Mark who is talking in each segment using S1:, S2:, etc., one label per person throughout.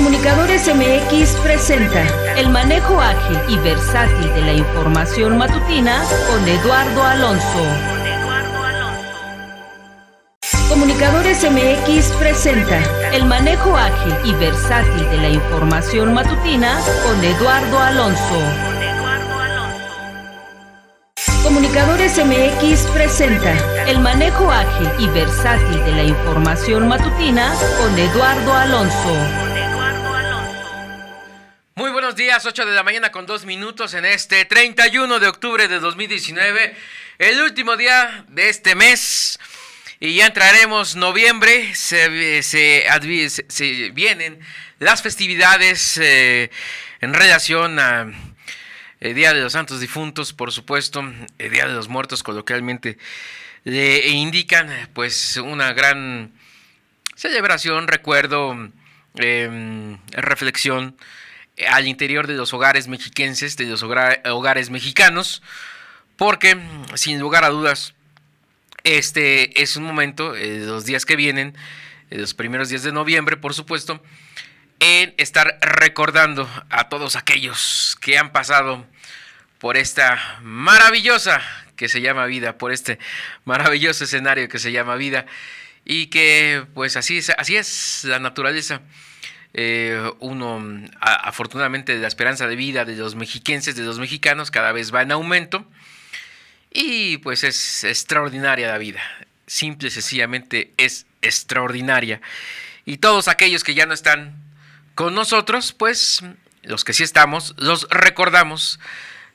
S1: Comunicadores MX presenta el manejo ágil y versátil de la información matutina con Eduardo Alonso. Comunicadores MX presenta el manejo ágil y versátil de la información matutina con Eduardo Alonso. Comunicadores MX presenta el manejo ágil y versátil de la información matutina con Eduardo Alonso.
S2: Muy buenos días, 8 de la mañana con 2 minutos en este 31 de octubre de 2019, el último día de este mes. Y ya entraremos noviembre, se vienen las festividades en relación a el Día de los Santos Difuntos, por supuesto, el Día de los Muertos, coloquialmente le indican pues una gran celebración, recuerdo, reflexión al interior de los hogares mexiquenses, de los hogares mexicanos, porque sin lugar a dudas este es un momento, los días que vienen, los primeros días de noviembre, por supuesto, en estar recordando a todos aquellos que han pasado por esta maravillosa que se llama vida, por este maravilloso escenario que se llama vida, y que pues así es la naturaleza. Afortunadamente la esperanza de vida de los mexiquenses, de los mexicanos, cada vez va en aumento. Y pues es extraordinaria la vida, simple y sencillamente es extraordinaria. Y todos aquellos que ya no están con nosotros, pues los que sí estamos, los recordamos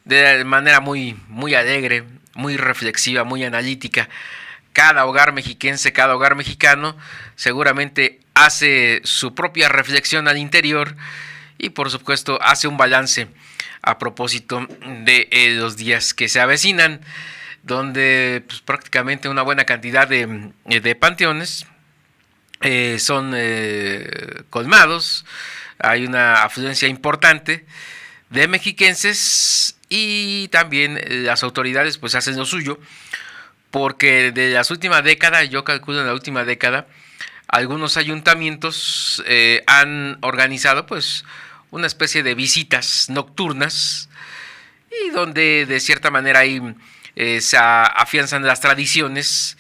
S2: de manera muy, muy alegre, muy reflexiva, muy analítica. Cada hogar mexiquense, cada hogar mexicano seguramente hace su propia reflexión al interior y por supuesto hace un balance a propósito de los días que se avecinan, donde pues, prácticamente una buena cantidad de panteones son colmados. Hay una afluencia importante de mexiquenses y también las autoridades pues hacen lo suyo, porque de las últimas décadas, yo calculo en la última década, algunos ayuntamientos han organizado pues una especie de visitas nocturnas y donde de cierta manera ahí se afianzan las tradiciones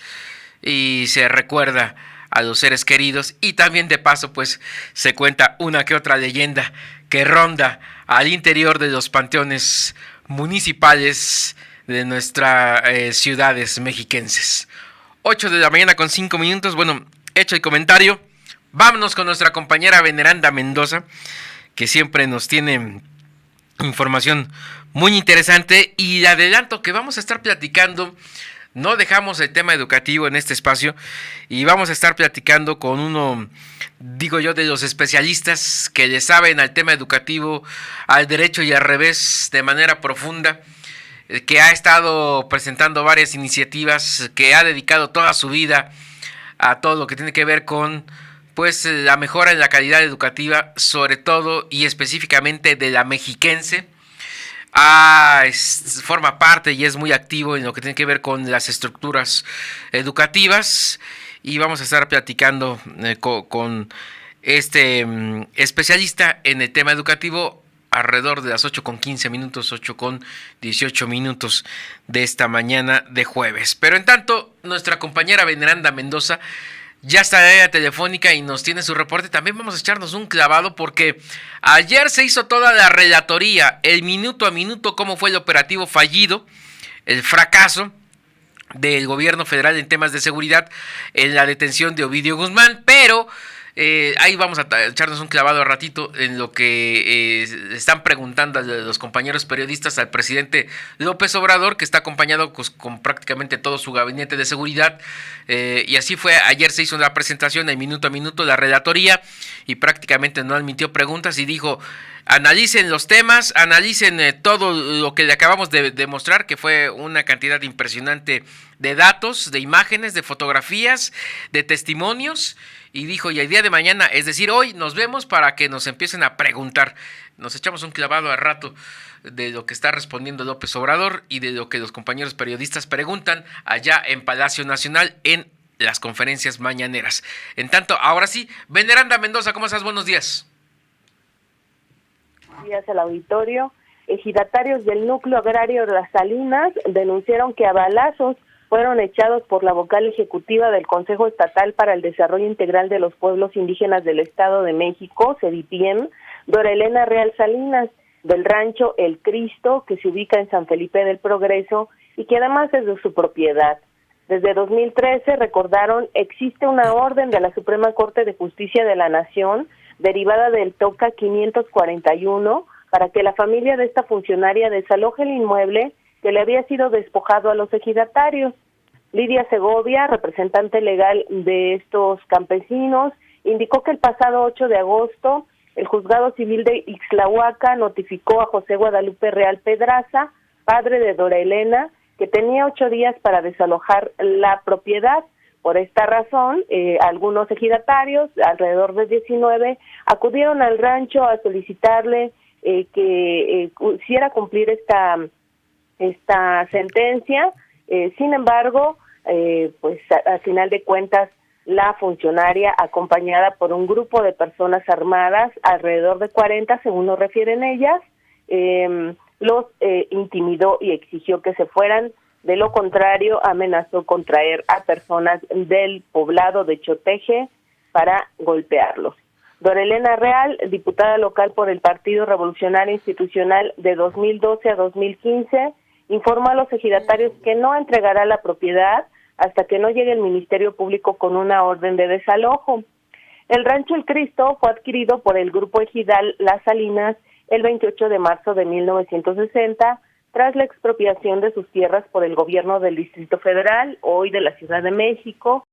S2: y se recuerda a los seres queridos y también de paso pues se cuenta una que otra leyenda que ronda al interior de los panteones municipales de nuestras ciudades mexiquenses. 8 de la mañana con 5 minutos, bueno, hecho el comentario, vámonos con nuestra compañera Veneranda Mendoza, que siempre nos tiene información muy interesante, y le adelanto que vamos a estar platicando, no dejamos el tema educativo en este espacio, y vamos a estar platicando con uno, digo yo, de los especialistas que le saben al tema educativo, al derecho y al revés de manera profunda, que ha estado presentando varias iniciativas, que ha dedicado toda su vida a todo lo que tiene que ver con pues la mejora en la calidad educativa, sobre todo y específicamente de la mexiquense. Forma parte y es muy activo en lo que tiene que ver con las estructuras educativas, y vamos a estar platicando con este especialista en el tema educativo alrededor de las 8:15 minutos, 8:18 minutos de esta mañana de jueves. Pero en tanto, nuestra compañera Veneranda Mendoza ya está en la telefónica y nos tiene su reporte. También vamos a echarnos un clavado porque ayer se hizo toda la relatoría, el minuto a minuto, cómo fue el operativo fallido, el fracaso del gobierno federal en temas de seguridad en la detención de Ovidio Guzmán, pero ahí vamos a echarnos un clavado a ratito en lo que están preguntando a los compañeros periodistas al presidente López Obrador, que está acompañado pues, con prácticamente todo su gabinete de seguridad, y así fue. Ayer se hizo una presentación en minuto a minuto, la relatoría, y prácticamente no admitió preguntas y dijo: analicen los temas, analicen todo lo que le acabamos de demostrar, que fue una cantidad impresionante de datos, de imágenes, de fotografías, de testimonios. Y dijo, y el día de mañana, es decir, hoy nos vemos para que nos empiecen a preguntar. Nos echamos un clavado al rato de lo que está respondiendo López Obrador y de lo que los compañeros periodistas preguntan allá en Palacio Nacional en las conferencias mañaneras. En tanto, ahora sí, Veneranda Mendoza, ¿cómo estás? Buenos días.
S3: días al auditorio. Ejidatarios del núcleo agrario de Las Salinas denunciaron que a balazos fueron echados por la vocal ejecutiva del Consejo Estatal para el Desarrollo Integral de los Pueblos Indígenas del Estado de México, CEDIPIEM, Dora Elena Real Salinas, del rancho El Cristo, que se ubica en San Felipe del Progreso y que además es de su propiedad. Desde 2013, recordaron, existe una orden de la Suprema Corte de Justicia de la Nación, derivada del TOCA 541, para que la familia de esta funcionaria desaloje el inmueble que le había sido despojado a los ejidatarios. Lidia Segovia, representante legal de estos campesinos, indicó que el pasado 8 de agosto el Juzgado Civil de Ixtlahuaca notificó a José Guadalupe Real Pedraza, padre de Dora Elena, que tenía 8 días para desalojar la propiedad. Por esta razón, algunos ejidatarios, alrededor de 19, acudieron al rancho a solicitarle que hiciera cumplir esta sentencia. Sin embargo, pues al final de cuentas, la funcionaria, acompañada por un grupo de personas armadas, alrededor de 40, según nos refieren ellas, los intimidó y exigió que se fueran. De lo contrario, amenazó con traer a personas del poblado de Choteje para golpearlos. Dora Elena Real, diputada local por el Partido Revolucionario Institucional de 2012 a 2015, informó a los ejidatarios que no entregará la propiedad hasta que no llegue el Ministerio Público con una orden de desalojo. El rancho El Cristo fue adquirido por el grupo ejidal Las Salinas el 28 de marzo de 1960, tras la expropiación de sus tierras por el gobierno del Distrito Federal, hoy de la Ciudad de México.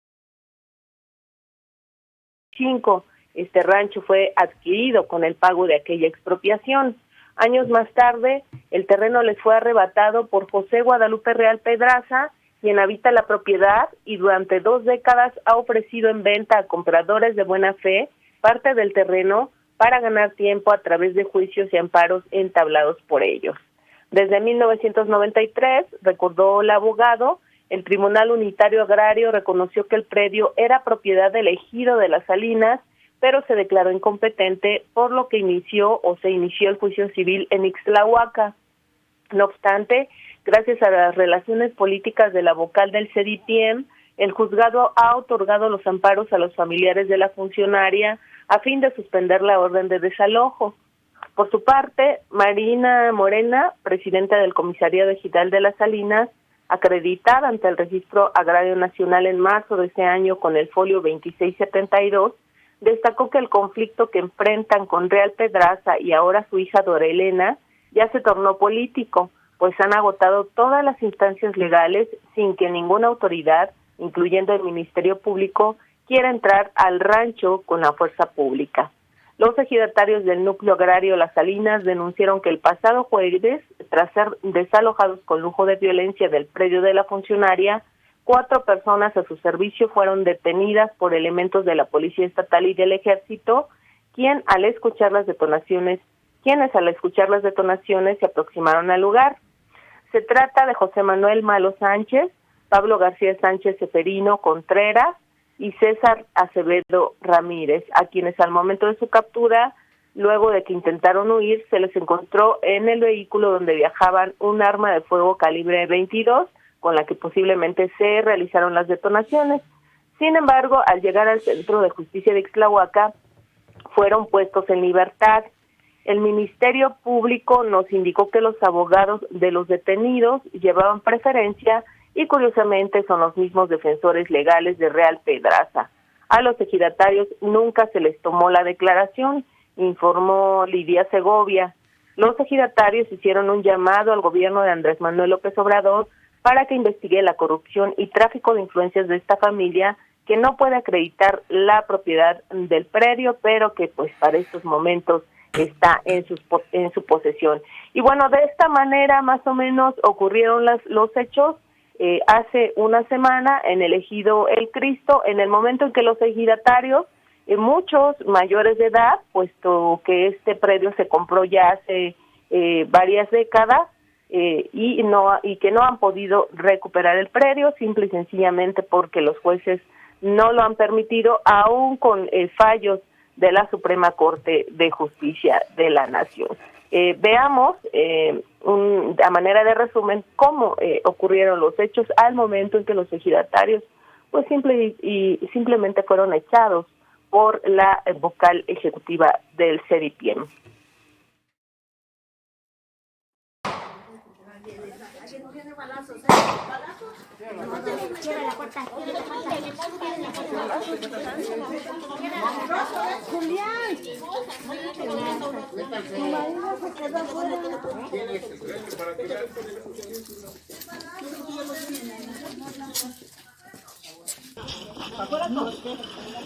S3: Este rancho fue adquirido con el pago de aquella expropiación. Años más tarde, el terreno les fue arrebatado por José Guadalupe Real Pedraza, quien habita la propiedad y durante 2 décadas ha ofrecido en venta a compradores de buena fe parte del terreno para ganar tiempo a través de juicios y amparos entablados por ellos. Desde 1993, recordó el abogado, el Tribunal Unitario Agrario reconoció que el predio era propiedad del ejido de Las Salinas, pero se declaró incompetente, por lo que se inició el juicio civil en Ixtlahuaca. No obstante, gracias a las relaciones políticas de la vocal del CEDIPIEM, el juzgado ha otorgado los amparos a los familiares de la funcionaria a fin de suspender la orden de desalojo. Por su parte, Marina Morena, presidenta del Comisariado Ejidal de Las Salinas, acreditada ante el Registro Agrario Nacional en marzo de ese año con el folio 2672, destacó que el conflicto que enfrentan con Real Pedraza y ahora su hija Dora Elena ya se tornó político, pues han agotado todas las instancias legales sin que ninguna autoridad, incluyendo el Ministerio Público, quiera entrar al rancho con la fuerza pública. Los ejidatarios del núcleo agrario Las Salinas denunciaron que el pasado jueves, tras ser desalojados con lujo de violencia del predio de la funcionaria, 4 personas a su servicio fueron detenidas por elementos de la Policía Estatal y del Ejército, quienes al escuchar las detonaciones se aproximaron al lugar. Se trata de José Manuel Malo Sánchez, Pablo García Sánchez Seferino Contreras y César Acevedo Ramírez, a quienes al momento de su captura, luego de que intentaron huir, se les encontró en el vehículo donde viajaban un arma de fuego calibre 22, con la que posiblemente se realizaron las detonaciones. Sin embargo, al llegar al Centro de Justicia de Ixtlahuaca, fueron puestos en libertad. El Ministerio Público nos indicó que los abogados de los detenidos llevaban preferencia y curiosamente son los mismos defensores legales de Real Pedraza. A los ejidatarios nunca se les tomó la declaración, informó Lidia Segovia. Los ejidatarios hicieron un llamado al gobierno de Andrés Manuel López Obrador para que investigue la corrupción y tráfico de influencias de esta familia, que no puede acreditar la propiedad del predio, pero que pues para estos momentos está en su posesión. Y bueno, de esta manera más o menos ocurrieron los hechos. Hace una semana en el ejido El Cristo, en el momento en que los ejidatarios, muchos mayores de edad, puesto que este predio se compró ya hace varias décadas, y que no han podido recuperar el predio, simple y sencillamente porque los jueces no lo han permitido, aún con fallos de la Suprema Corte de Justicia de la Nación. Veamos a manera de resumen cómo ocurrieron los hechos al momento en que los ejidatarios pues simplemente fueron echados por la vocal ejecutiva del CEDIPIEM.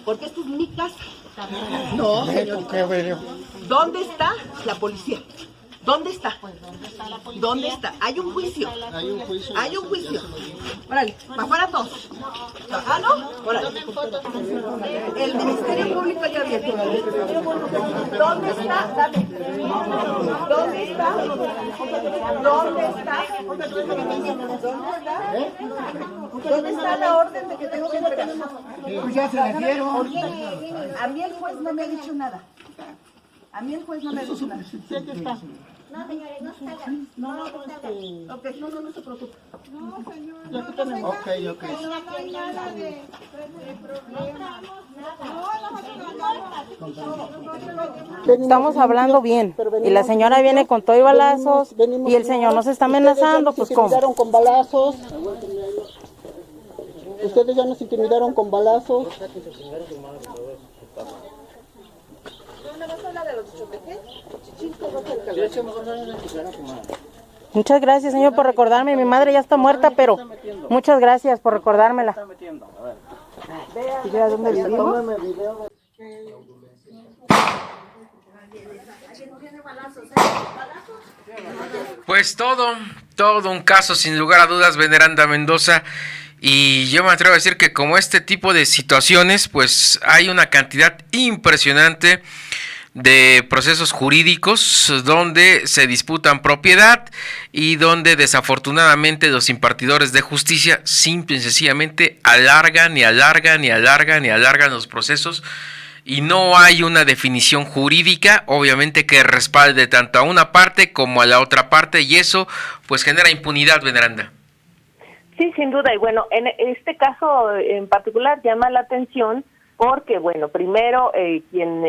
S4: Porque esto es mi casa. No, señor. ¿Dóndónde está la policía? ¿Dónde está? ¿Dónde está? Hay un juicio. Hay un juicio. Órale, para afuera todos. Ah, ¿no? Órale. El Ministerio Público ya abierto. ¿Dónde está? Dame. ¿Dónde está? ¿Dónde está? ¿Dónde está la orden de que tengo que entregar?
S5: Pues ya se la dieron.
S4: A mí el juez no me ha dicho nada. A mí el juez no me ha dicho nada.
S6: No, señores, no está. No,
S4: Ok, no se preocupe.
S6: No, señor.
S5: Ya que tenemos. Ok.
S6: No hay nada de problema.
S7: Estamos hablando bien y la señora viene con todo y balazos y el señor nos está amenazando, pues ¿cómo?
S5: Intimidaron con balazos. Ustedes ya nos intimidaron con balazos.
S7: Muchas gracias, señor, por recordarme. Mi madre ya está muerta, pero muchas gracias por recordármela. ¿Y yo a dónde vivimos?
S2: Pues todo un caso sin lugar a dudas, veneranda Mendoza. Y yo me atrevo a decir que como este tipo de situaciones, pues hay una cantidad impresionante de procesos jurídicos donde se disputan propiedad y donde desafortunadamente los impartidores de justicia simple y sencillamente alargan los procesos y no hay una definición jurídica obviamente que respalde tanto a una parte como a la otra parte y eso pues genera impunidad, veneranda.
S3: Sí, sin duda, y bueno, en este caso en particular llama la atención porque, bueno, primero quien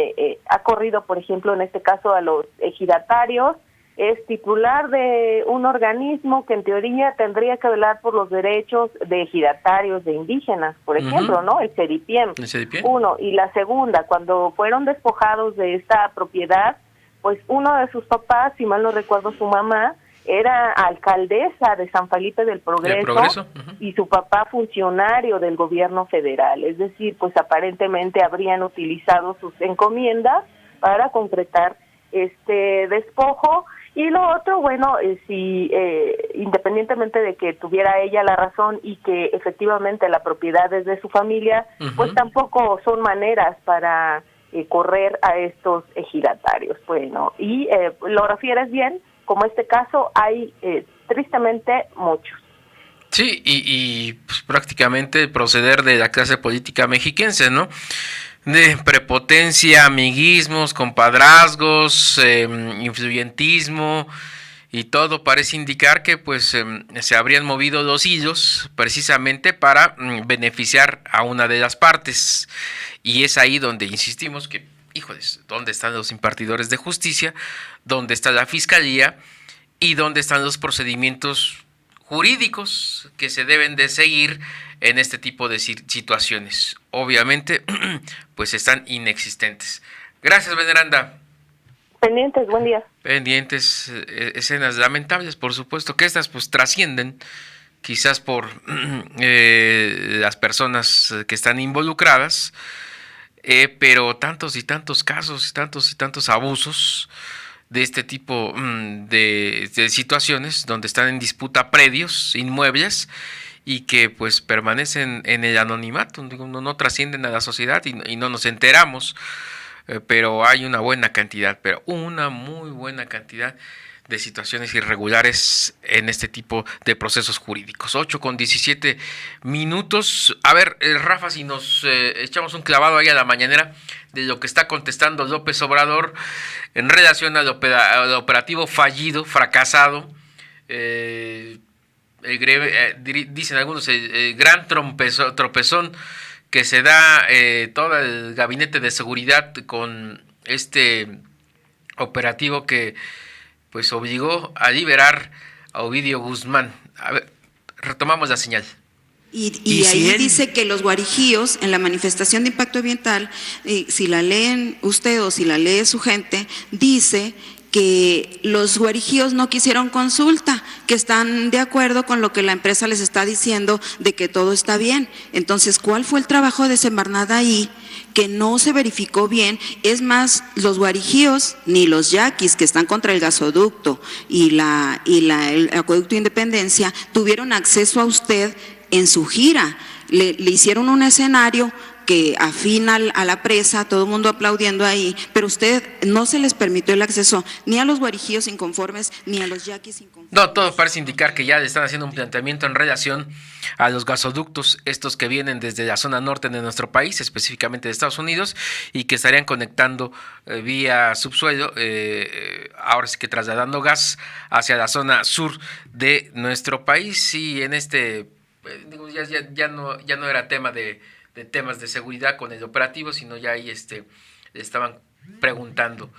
S3: ha corrido, por ejemplo, en este caso a los ejidatarios, es titular de un organismo que en teoría tendría que velar por los derechos de ejidatarios, de indígenas, por ejemplo, ¿no? El CEDIPIEM. Uno, y la segunda, cuando fueron despojados de esta propiedad, pues uno de sus papás, si mal no recuerdo su mamá, era alcaldesa de San Felipe del Progreso, y su papá funcionario del gobierno federal, es decir, pues aparentemente habrían utilizado sus encomiendas para concretar este despojo. Y lo otro, bueno, si independientemente de que tuviera ella la razón y que efectivamente la propiedad es de su familia, pues tampoco son maneras para correr a estos ejidatarios. Bueno, y lo refieres bien, como este caso hay tristemente muchos.
S2: Sí, y pues, prácticamente el proceder de la clase política mexiquense, ¿no? De prepotencia, amiguismos, compadrazgos, influyentismo y todo parece indicar que pues se habrían movido los hilos precisamente para beneficiar a una de las partes y es ahí donde insistimos que híjoles, ¿dónde están los impartidores de justicia? ¿Dónde está la fiscalía? ¿Y dónde están los procedimientos jurídicos que se deben de seguir en este tipo de situaciones? Obviamente, pues están inexistentes. Gracias, veneranda.
S3: Pendientes, buen día.
S2: Pendientes, escenas lamentables, por supuesto, que estas pues trascienden quizás por las personas que están involucradas, pero tantos y tantos casos, tantos y tantos abusos de este tipo de situaciones donde están en disputa predios, inmuebles y que pues permanecen en el anonimato, no trascienden a la sociedad y no nos enteramos, pero hay una buena cantidad, pero una muy buena cantidad de situaciones irregulares en este tipo de procesos jurídicos. 8:17. A ver, Rafa, si nos echamos un clavado ahí a la mañanera de lo que está contestando López Obrador en relación al operativo fallido, fracasado, dicen algunos, el gran tropezón que se da todo el gabinete de seguridad con este operativo que pues obligó a liberar a Ovidio Guzmán. A ver, retomamos la señal.
S8: Y ahí dice que los guarijíos en la manifestación de impacto ambiental, si la leen usted o si la lee su gente, dice que los guarijíos no quisieron consulta, que están de acuerdo con lo que la empresa les está diciendo de que todo está bien. Entonces, ¿cuál fue el trabajo de Semarnat ahí? Que no se verificó bien. Es más, los guarijíos ni los yaquis que están contra el gasoducto y el acueducto Independencia tuvieron acceso a usted en su gira. Le hicieron un escenario que afina a la presa, todo el mundo aplaudiendo ahí, pero usted no se les permitió el acceso ni a los guarijíos inconformes ni a los yaquis inconformes.
S2: No, todo parece indicar que ya le están haciendo un planteamiento en relación a los gasoductos, estos que vienen desde la zona norte de nuestro país, específicamente de Estados Unidos, y que estarían conectando vía subsuelo, ahora sí que trasladando gas hacia la zona sur de nuestro país. Y en este, ya no era tema de temas de seguridad con el operativo, sino ya ahí estaban preguntando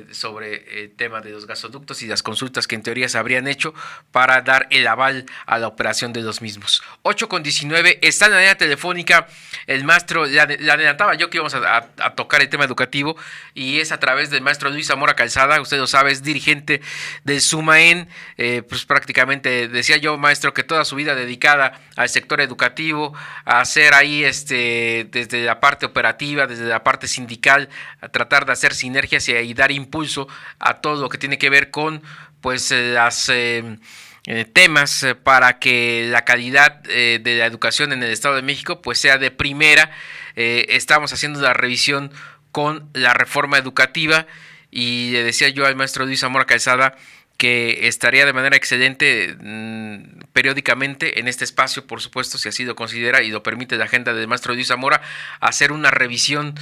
S2: sobre el tema de los gasoductos y las consultas que en teoría se habrían hecho para dar el aval a la operación de los mismos. 8:19, está en la línea telefónica el maestro, le adelantaba yo que íbamos a tocar el tema educativo, y es a través del maestro Luis Zamora Calzada. Usted lo sabe, es dirigente del SUMAEN, pues prácticamente decía yo, maestro, que toda su vida dedicada al sector educativo, a hacer ahí desde la parte operativa, desde la parte sindical, a tratar de hacer sinergias y dar impulso a todo lo que tiene que ver con pues las temas para que la calidad de la educación en el Estado de México pues sea de primera. Estamos haciendo la revisión con la reforma educativa y le decía yo al maestro Luis Zamora Calzada que estaría de manera excelente periódicamente en este espacio, por supuesto, si así lo considera y lo permite la agenda del maestro Luis Zamora, hacer una revisión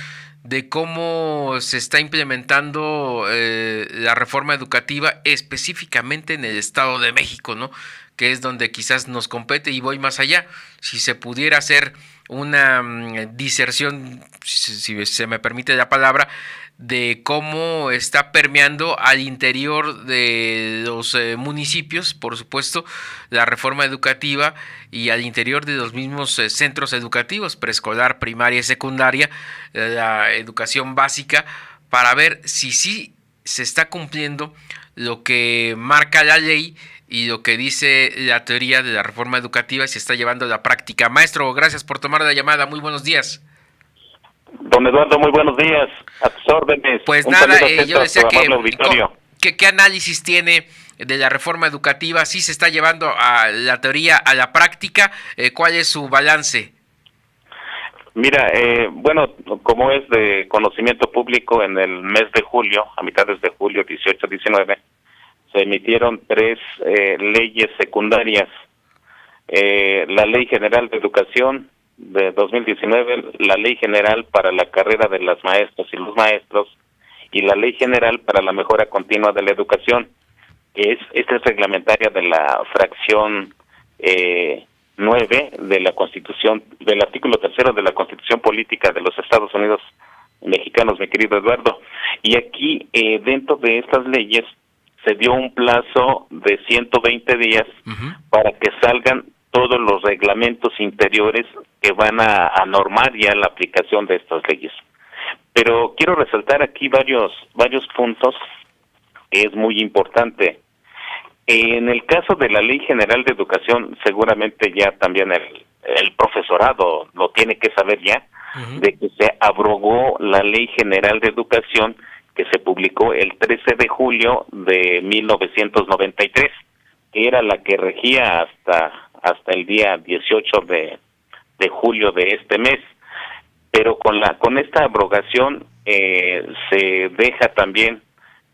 S2: de cómo se está implementando la reforma educativa específicamente en el Estado de México, ¿no? Que es donde quizás nos compete, y voy más allá. Si se pudiera hacer una diserción, si se me permite la palabra, de cómo está permeando al interior de los municipios, por supuesto, la reforma educativa, y al interior de los mismos centros educativos, preescolar, primaria y secundaria, la educación básica, para ver si sí se está cumpliendo lo que marca la ley y lo que dice la teoría de la reforma educativa y se está llevando a la práctica. Maestro, gracias por tomar la llamada. Muy buenos días.
S9: Don Eduardo, muy buenos días, a tus órdenes.
S2: Pues nada, yo decía que ¿qué análisis tiene de la reforma educativa? ¿Sí se está llevando a la teoría a la práctica? ¿Cuál es su balance?
S9: Mira, bueno, como es de conocimiento público, en el mes de julio, a mitades de julio, 18, 19, se emitieron 3 leyes secundarias. La Ley General de Educación de 2019, la Ley General para la carrera de las maestras y los maestros, y la Ley General para la mejora continua de la educación, que esta es reglamentaria de la fracción 9 de la Constitución, del artículo 3 de la Constitución Política de los Estados Unidos Mexicanos, mi querido Eduardo. Y aquí, dentro de estas leyes, se dio un plazo de 120 días para que salgan todos los reglamentos interiores que van a normar ya la aplicación de estas leyes. Pero quiero resaltar aquí varios puntos que es muy importante. En el caso de la Ley General de Educación, seguramente ya también el profesorado lo tiene que saber ya, de que se abrogó la Ley General de Educación que se publicó el 13 de julio de 1993, que era la que regía hasta el día 18 de julio de este mes. Pero con esta abrogación se deja también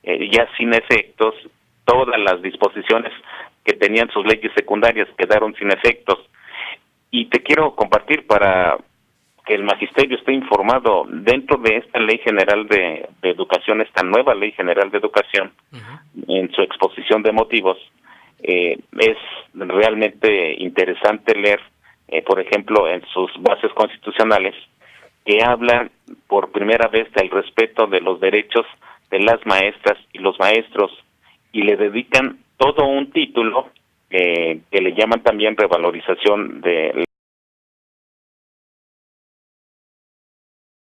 S9: ya sin efectos todas las disposiciones que tenían sus leyes secundarias quedaron sin efectos. Y te quiero compartir para que el magisterio esté informado, dentro de esta Ley General de Educación, esta nueva Ley General de Educación, en su exposición de motivos, es realmente interesante leer, por ejemplo, en sus bases constitucionales, que hablan por primera vez del respeto de los derechos de las maestras y los maestros, y le dedican todo un título que le llaman también revalorización de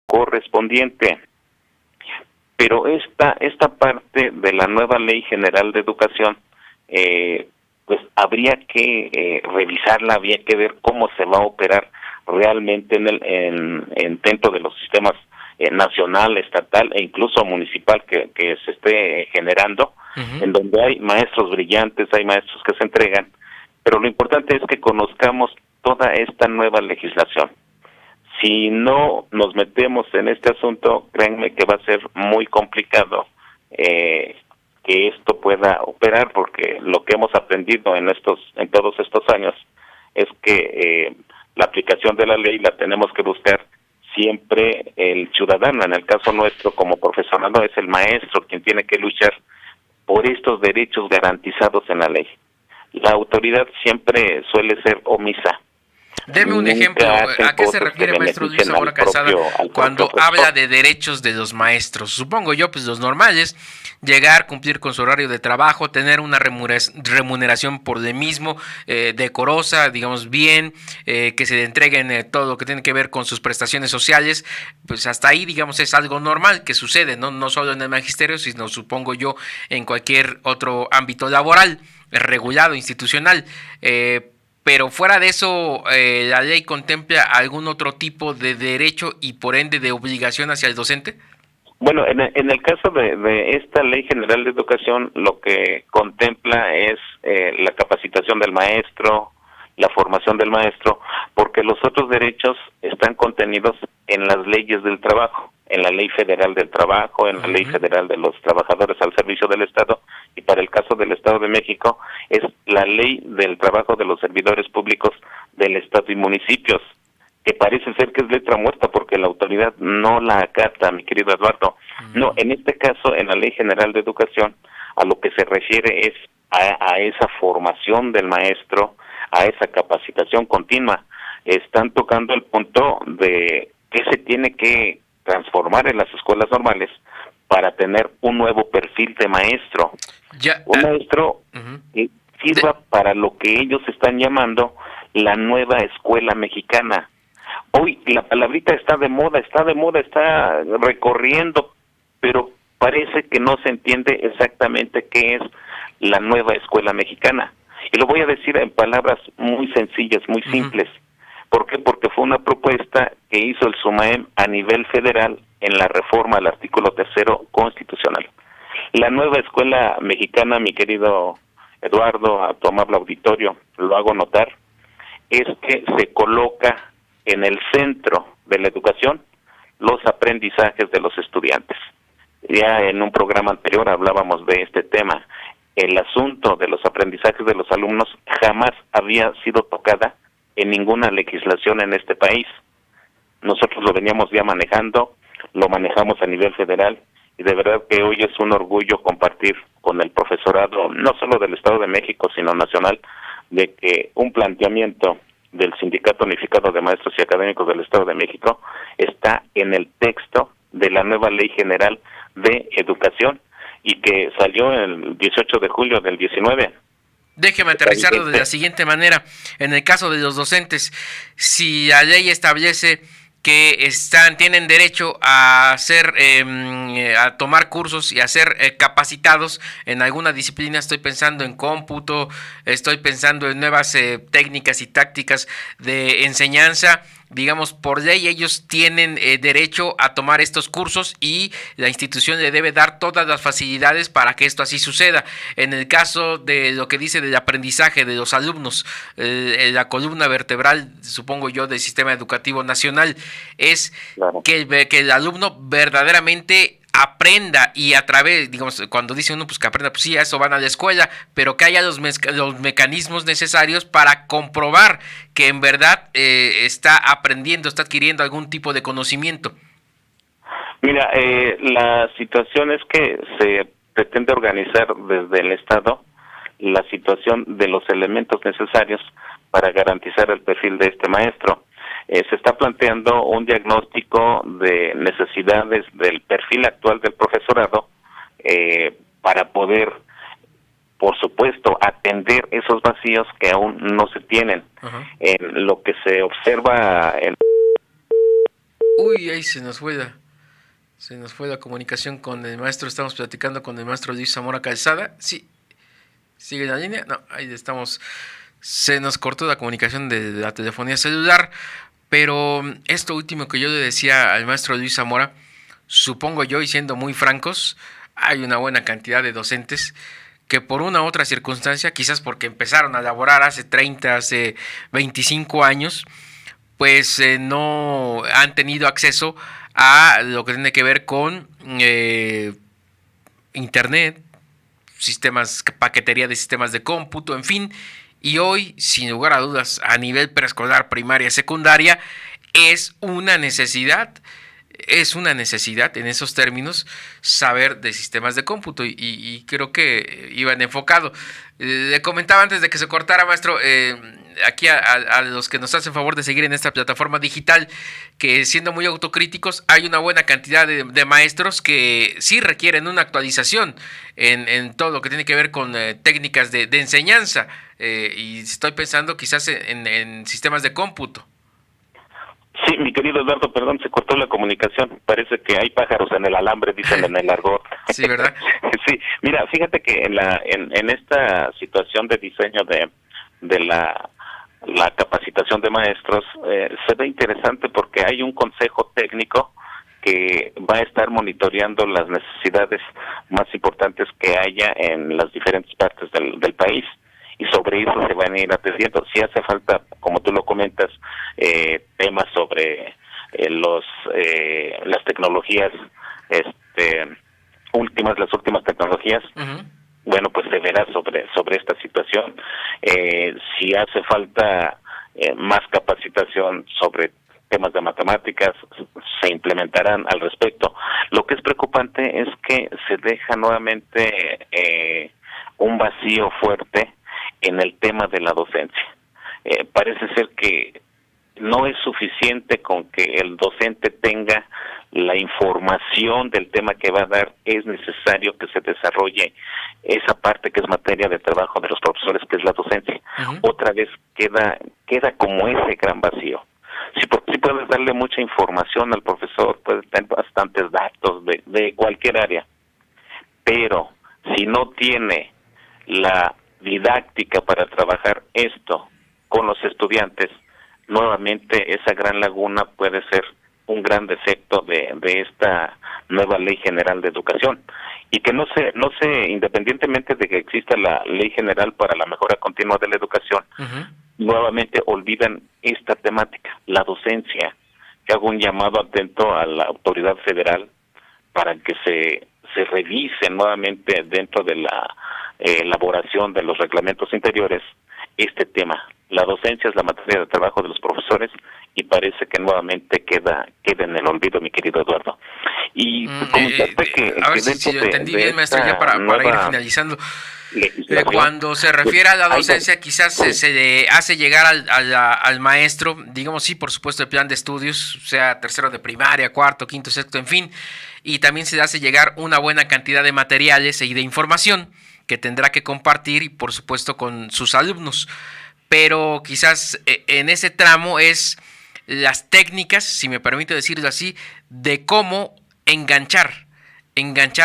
S9: correspondiente. Pero esta parte de la nueva Ley General de Educación, pues habría que revisarla, habría que ver cómo se va a operar realmente dentro de los sistemas nacional, estatal e incluso municipal que se esté generando, en donde hay maestros brillantes, hay maestros que se entregan, pero lo importante es que conozcamos toda esta nueva legislación. Si no nos metemos en este asunto, créanme que va a ser muy complicado que esto pueda operar, porque lo que hemos aprendido en todos estos años es que la aplicación de la ley la tenemos que buscar siempre el ciudadano. En el caso nuestro, como profesional, es el maestro quien tiene que luchar por estos derechos garantizados en la ley. La autoridad siempre suele ser omisa.
S2: Deme un ejemplo. ¿A qué se refiere, maestro Luis Zamora Calzada, cuando habla de derechos de los maestros? Supongo yo, pues los normales, llegar, cumplir con su horario de trabajo, tener una remuneración por de mismo, decorosa, digamos bien, que se le entreguen todo lo que tiene que ver con sus prestaciones sociales, pues hasta ahí, digamos, es algo normal que sucede, no solo en el magisterio, sino supongo yo en cualquier otro ámbito laboral, regulado, institucional. Pero fuera de eso, ¿la ley contempla algún otro tipo de derecho y por ende de obligación hacia el docente?
S9: Bueno, en el caso de esta Ley General de Educación, lo que contempla es la capacitación del maestro, la formación del maestro, porque los otros derechos están contenidos en las leyes del trabajo, en la Ley Federal del Trabajo, en la Ley Federal de los Trabajadores al Servicio del Estado, y para el caso del Estado de México es la Ley del Trabajo de los Servidores Públicos del Estado y municipios, que parece ser que es letra muerta porque la autoridad no la acata, mi querido Eduardo. No, en este caso, en la Ley General de Educación, a lo que se refiere es a esa formación del maestro, a esa capacitación continua. Están tocando el punto de que se tiene que transformar en las escuelas normales para tener un nuevo perfil de maestro. Un maestro que sirva para lo que ellos están llamando la nueva escuela mexicana. Hoy la palabrita está de moda, está recorriendo, pero parece que no se entiende exactamente qué es la nueva escuela mexicana. Y lo voy a decir en palabras muy sencillas, muy simples. ¿Por qué? Porque fue una propuesta que hizo el SUMAEM a nivel federal en la reforma al artículo 3º constitucional. La nueva escuela mexicana, mi querido Eduardo, a tu amable auditorio, lo hago notar, es que se coloca en el centro de la educación los aprendizajes de los estudiantes. Ya en un programa anterior hablábamos de este tema. El asunto de los aprendizajes de los alumnos jamás había sido tocada en ninguna legislación en este país. Nosotros lo veníamos ya manejando, lo manejamos a nivel federal, y de verdad que hoy es un orgullo compartir con el profesorado, no solo del Estado de México, sino nacional, de que un planteamiento del Sindicato Unificado de Maestros y Académicos del Estado de México está en el texto de la nueva Ley General de Educación, y que salió el 18 de julio del 19.
S2: Déjeme aterrizarlo de la siguiente manera. En el caso de los docentes, si la ley establece que tienen derecho a a tomar cursos y a ser capacitados en alguna disciplina, estoy pensando en cómputo, estoy pensando en nuevas técnicas y tácticas de enseñanza, digamos, por ley ellos tienen derecho a tomar estos cursos y la institución le debe dar todas las facilidades para que esto así suceda. En el caso de lo que dice del aprendizaje de los alumnos, la columna vertebral, supongo yo, del sistema educativo nacional, es claro, que el alumno verdaderamente aprenda y a través, digamos, cuando dice uno pues que aprenda, pues sí, a eso van a la escuela, pero que haya los mecanismos necesarios para comprobar que en verdad está aprendiendo, está adquiriendo algún tipo de conocimiento.
S9: Mira, la situación es que se pretende organizar desde el Estado la situación de los elementos necesarios para garantizar el perfil de este maestro. Se está planteando un diagnóstico de necesidades del perfil actual del profesorado para poder, por supuesto, atender esos vacíos que aún no se tienen. En lo que se observa...
S2: Uy, ahí se nos fue la comunicación con el maestro. Estamos platicando con el maestro Luis Zamora Calzada. Sí, sigue la línea. No, ahí estamos. Se nos cortó la comunicación de la telefonía celular. Pero esto último que yo le decía al maestro Luis Zamora, supongo yo, y siendo muy francos, hay una buena cantidad de docentes que por una u otra circunstancia, quizás porque empezaron a laborar hace 30, hace 25 años, pues no han tenido acceso a lo que tiene que ver con internet, sistemas, paquetería de sistemas de cómputo, en fin. Y hoy, sin lugar a dudas, a nivel preescolar, primaria, secundaria, es una necesidad en esos términos saber de sistemas de cómputo y creo que iban enfocado. Le comentaba antes de que se cortara, maestro, aquí a los que nos hacen favor de seguir en esta plataforma digital, que siendo muy autocríticos, hay una buena cantidad de maestros que sí requieren una actualización en todo lo que tiene que ver con técnicas de enseñanza, y estoy pensando quizás en sistemas de cómputo.
S9: Sí, mi querido Eduardo, perdón, se cortó la comunicación. Parece que hay pájaros en el alambre, dicen en el argot.
S2: Sí, ¿verdad?
S9: Sí, mira, fíjate que en esta situación de diseño de la capacitación de maestros, se ve interesante porque hay un consejo técnico que va a estar monitoreando las necesidades más importantes que haya en las diferentes partes del país. Y sobre eso se van a ir atendiendo. Si hace falta, como tú lo comentas, temas sobre las tecnologías las últimas tecnologías, bueno, pues se verá sobre esta situación. Si hace falta más capacitación sobre temas de matemáticas, se implementarán al respecto. Lo que es preocupante es que se deja nuevamente un vacío fuerte en el tema de la docencia. Parece ser que no es suficiente con que el docente tenga la información del tema que va a dar, es necesario que se desarrolle esa parte que es materia de trabajo de los profesores, que es la docencia. Otra vez queda como ese gran vacío. Sí puedes darle mucha información al profesor, puedes tener bastantes datos de cualquier área, pero si no tiene la didáctica para trabajar esto con los estudiantes, nuevamente esa gran laguna puede ser un gran defecto de esta nueva Ley General de Educación, y que no se independientemente de que exista la Ley General para la mejora continua de la educación, nuevamente olvidan esta temática, la docencia, que hago un llamado atento a la autoridad federal para que se revise nuevamente dentro de la elaboración de los reglamentos interiores este tema. La docencia es la materia de trabajo de los profesores y parece que nuevamente queda en el olvido, mi querido Eduardo. Y comentarte que
S2: a ver si lo entendí bien, maestro, ya para ir finalizando. Cuando se refiere a la docencia, quizás se le hace llegar al maestro, digamos, sí, por supuesto, el plan de estudios, sea tercero de primaria, cuarto, quinto, sexto, en fin, y también se le hace llegar una buena cantidad de materiales y de información que tendrá que compartir, y por supuesto con sus alumnos. Pero quizás en ese tramo es las técnicas, si me permite decirlo así, de cómo enganchar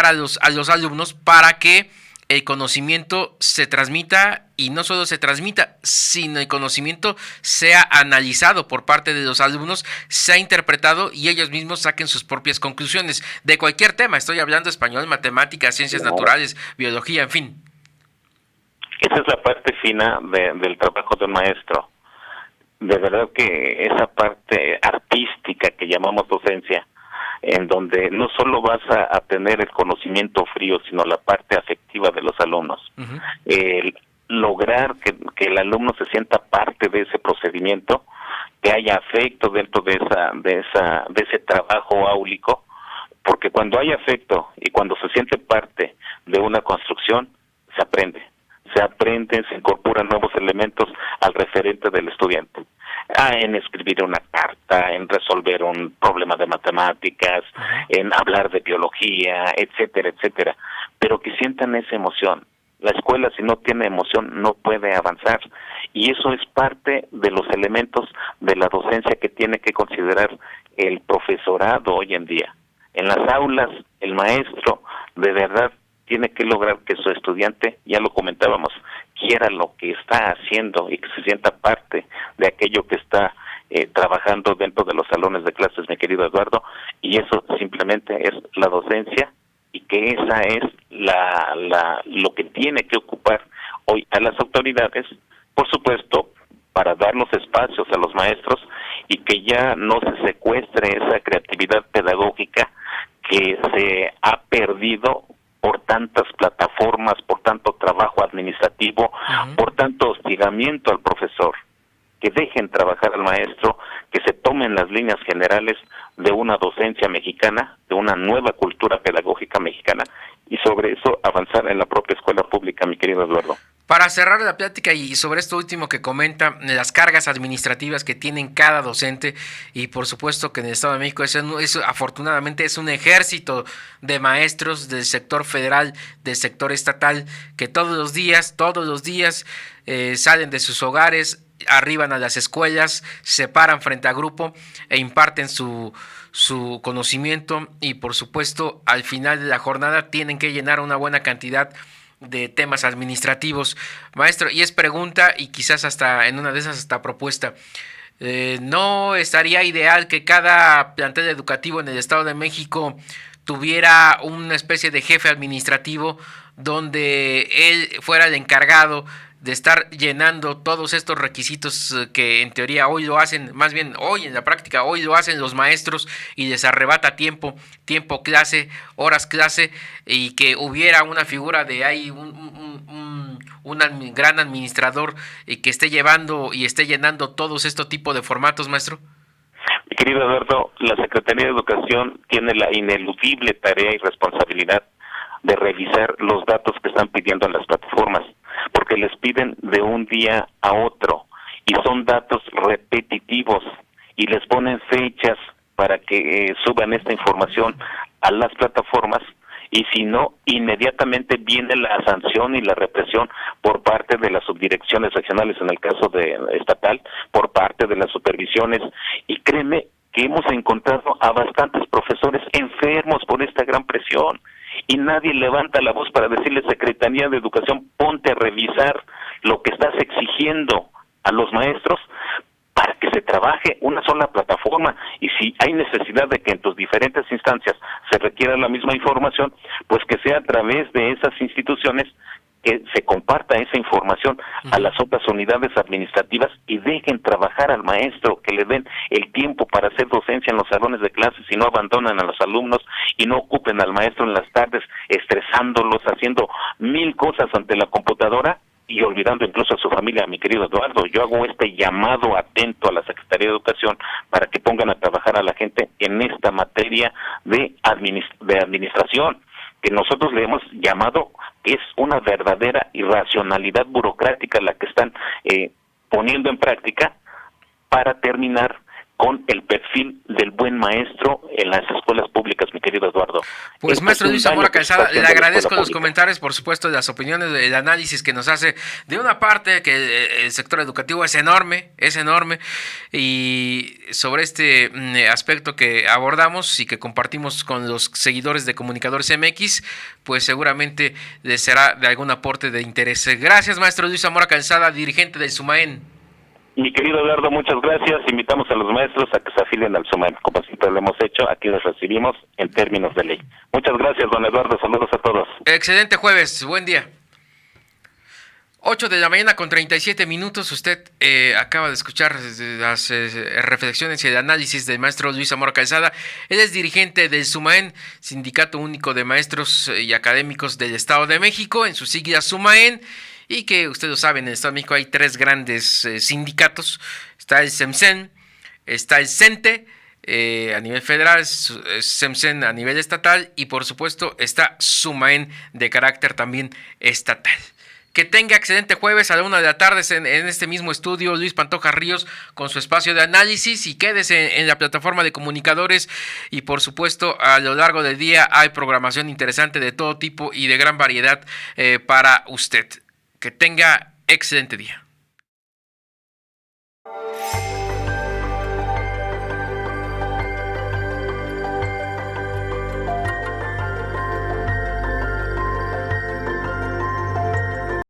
S2: a los alumnos para que el conocimiento se transmita, y no solo se transmita, sino el conocimiento sea analizado por parte de los alumnos, sea interpretado y ellos mismos saquen sus propias conclusiones de cualquier tema. Estoy hablando español, matemáticas, ciencias naturales, biología, en fin.
S9: Esa es la parte fina del trabajo de un maestro. De verdad que esa parte artística que llamamos docencia en donde no solo vas a tener el conocimiento frío, sino la parte afectiva de los alumnos. Lograr que el alumno se sienta parte de ese procedimiento, que haya afecto dentro de ese trabajo áulico, porque cuando hay afecto y cuando se siente parte de una construcción, se aprende, se incorporan nuevos elementos al referente del estudiante. En escribir una carta, en resolver un problema de matemáticas, en hablar de biología, etcétera, etcétera, pero que sientan esa emoción. La escuela, si no tiene emoción, no puede avanzar, y eso es parte de los elementos de la docencia que tiene que considerar el profesorado hoy en día. En las aulas, el maestro de verdad tiene que lograr que su estudiante, ya lo comentábamos, quiera lo que está haciendo y que se sienta parte de aquello que está trabajando dentro de los salones de clases, mi querido Eduardo, y eso simplemente es la docencia, y que esa es lo que tiene que ocupar hoy a las autoridades, por supuesto, para dar los espacios a los maestros y que ya no se secuestre esa creatividad pedagógica que se ha perdido por tantas plataformas, por tanto trabajo administrativo, por tanto hostigamiento al profesor. Que dejen trabajar al maestro, que se tomen las líneas generales de una docencia mexicana, de una nueva cultura pedagógica mexicana, y sobre eso avanzar en la propia escuela pública, mi querido Eduardo.
S2: Para cerrar la plática y sobre esto último que comenta, las cargas administrativas que tienen cada docente, y por supuesto que en el Estado de México eso afortunadamente es un ejército de maestros del sector federal, del sector estatal, que todos los días salen de sus hogares, arriban a las escuelas, se paran frente a grupo e imparten su conocimiento, y por supuesto al final de la jornada tienen que llenar una buena cantidad de temas administrativos. Maestro, y es pregunta y quizás hasta en una de esas hasta propuesta, ¿no estaría ideal que cada plantel educativo en el Estado de México tuviera una especie de jefe administrativo donde él fuera el encargado de estar llenando todos estos requisitos que en teoría hoy lo hacen, más bien hoy en la práctica, hoy lo hacen los maestros, y les arrebata tiempo clase, horas clase, y que hubiera una figura de ahí, un gran administrador que esté llevando y esté llenando todos estos tipos de formatos, maestro?
S9: Mi querido Eduardo, la Secretaría de Educación tiene la ineludible tarea y responsabilidad de revisar los datos que están pidiendo en las plataformas, porque les piden de un día a otro y son datos repetitivos y les ponen fechas para que suban esta información a las plataformas, y si no, inmediatamente viene la sanción y la represión por parte de las subdirecciones regionales, en el caso de estatal, por parte de las supervisiones, y créeme que hemos encontrado a bastantes profesores enfermos por esta gran presión, y nadie levanta la voz para decirle: Secretaría de Educación, ponte a revisar lo que estás exigiendo a los maestros para que se trabaje una sola plataforma, y si hay necesidad de que en tus diferentes instancias se requiera la misma información, pues que sea a través de esas instituciones que se comparta esa información a las otras unidades administrativas, y dejen trabajar al maestro, que le den el tiempo para hacer docencia en los salones de clases y no abandonen a los alumnos y no ocupen al maestro en las tardes estresándolos, haciendo 1000 cosas ante la computadora y olvidando incluso a su familia, mi querido Eduardo. Yo hago este llamado atento a la Secretaría de Educación para que pongan a trabajar a la gente en esta materia de administración, que nosotros le hemos llamado que es una verdadera irracionalidad burocrática la que están poniendo en práctica para terminar con el perfil del buen maestro en las escuelas públicas, mi querido Eduardo.
S2: Pues maestro Luis Zamora Calzada, le agradezco los comentarios, por supuesto, las opiniones, el análisis que nos hace de una parte que el sector educativo es enorme, y sobre este aspecto que abordamos y que compartimos con los seguidores de Comunicadores MX, pues seguramente les será de algún aporte de interés. Gracias, maestro Luis Zamora Calzada, dirigente del SUMAEN.
S9: Mi querido Eduardo, muchas gracias. Invitamos a los maestros a que se afilien al SUMAEN. Como siempre lo hemos hecho, aquí los recibimos en términos de ley. Muchas gracias, don Eduardo. Saludos a todos.
S2: Excelente jueves. Buen día. 8 de la mañana con 37 minutos. Usted acaba de escuchar las reflexiones y el análisis del maestro Luis Zamora Calzada. Él es dirigente del SUMAEN, Sindicato Único de Maestros y Académicos del Estado de México, en sus siglas SUMAEN, y que ustedes lo saben, en el Estado de México hay 3 grandes sindicatos. Está el SEMSEN, está el CENTE, a nivel federal, SEMSEN a nivel estatal, y por supuesto está SUMAEN de carácter también estatal. Que tenga excelente jueves a la 1 de la tarde en este mismo estudio Luis Pantoja Ríos con su espacio de análisis, y quédese en la plataforma de comunicadores, y por supuesto a lo largo del día hay programación interesante de todo tipo y de gran variedad para usted. Que tenga excelente día.